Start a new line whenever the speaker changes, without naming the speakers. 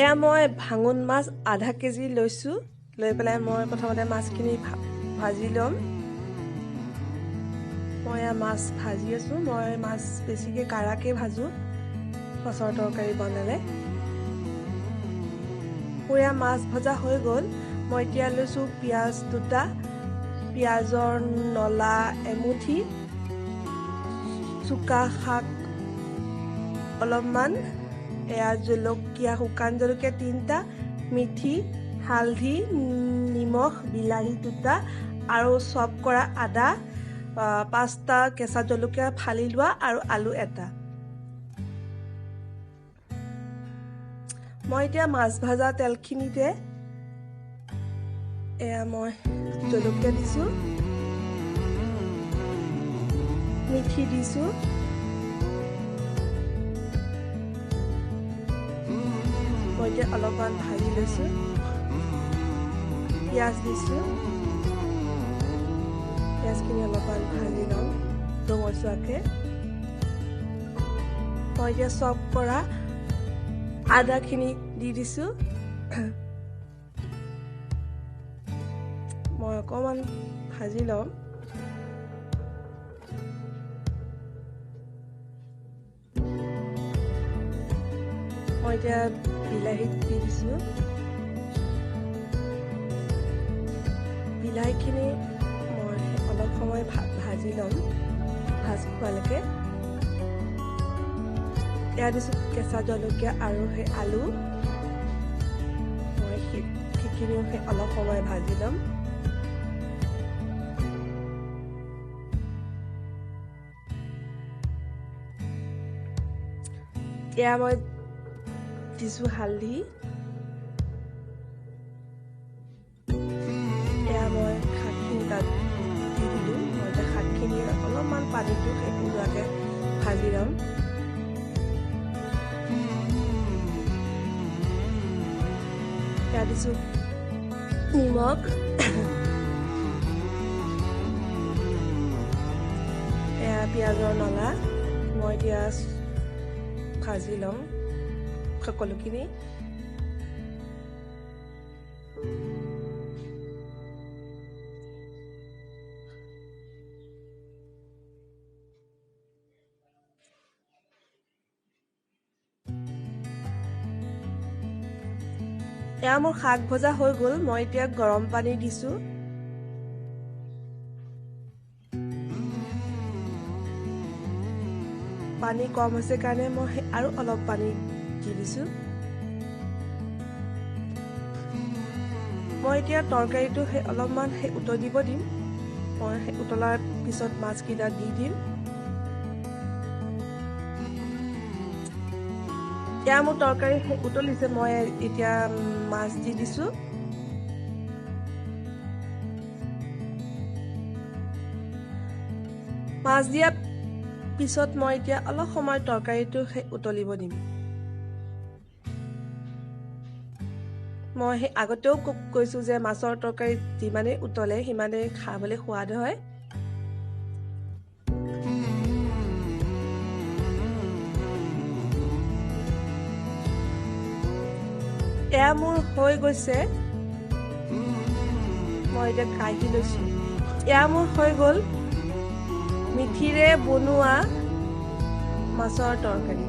এয়া মই ভাঙোন মাছ আধা কেজি লৈছোঁ লৈ পেলাই মই প্ৰথমতে মাছখিনি ভাজি ল'ম মই মাছ ভাজি আছোঁ মই মাছ বেছিকৈ কাৰাকৈ ভাজোঁ মাছৰ তৰকাৰী বনালে পুৰা মাছ ভজা হৈ গ'ল মই এতিয়া লৈছোঁ পিঁয়াজ দুটা পিঁয়াজৰ নলা এমুঠি চুকা শাক অলপমান এয়া জলকীয়া শুকান জলকীয়া 3টা মিঠি হালধি নিমখ বিলাহী 2টা আৰু চপ কৰা আদা 5টা কেঁচা জলকীয়া ফালি লোৱা আৰু আলু এটা মই এতিয়া মাছ ভাজা তেলখিনিতে এয়া মই জলকীয়া দিছোঁ মিঠি দিছোঁ মই এতিয়া অলপমান ভাজি লৈছোঁ পিঁয়াজ দিছোঁ পিঁয়াজখিনি অলপমান ভাজি ল'ম ৰঙচুৱাকৈ মই এতিয়া চপ কৰা আদাখিনি দি দিছোঁ মই অকণমান ভাজি ল'ম মই এতিয়া বিলাহী দি দিছোঁ বিলাহীখিনি মই অলপ সময় ভাজি ল'ম ভাজ খোৱালৈকে এয়া দিছোঁ কেঁচা জলকীয়া আৰু সেই আলু মই সেইখিনিও সেই অলপ সময় ভাজি ল'ম এয়া মই দিছোঁ হালধি এয়া মই শাকখিনি তাত দি দিলোঁ মই এতিয়া শাকখিনি অলপমান পানীটো ওলোৱাকৈ ভাজি ল'ম এয়া দিছোঁ নিমখ এয়া পিঁয়াজৰ নলা মই এতিয়া ভাজি ল'ম সকলোখিনি এয়া মোৰ শাক ভজা হৈ গ'ল মই এতিয়া গৰম পানী দিছোঁ পানী কম হৈছে কাৰণে মই আৰু অলপ পানী দি দিছোঁ মই এতিয়া তৰকাৰীটো অলপমান উতলিব দিম মই উতলাৰ পিছত মাছকেইটা দি দিম এয়া মোৰ তৰকাৰী উতলিছে মই এতিয়া মাছ দি দিছোঁ মাছ দিয়া পিছত মই এতিয়া অলপ সময় তৰকাৰীটো উতলিব দিম মই আগতেও কৈছোঁ যে মাছৰ তৰকাৰী যিমানেই উতলে সিমানেই খাবলৈ সোৱাদ হয় এয়া মোৰ হৈ গৈছে মই এতিয়া কাঢ়ি লৈছোঁ এয়া মোৰ হৈ গ'ল মিঠিৰে বনোৱা মাছৰ তৰকাৰী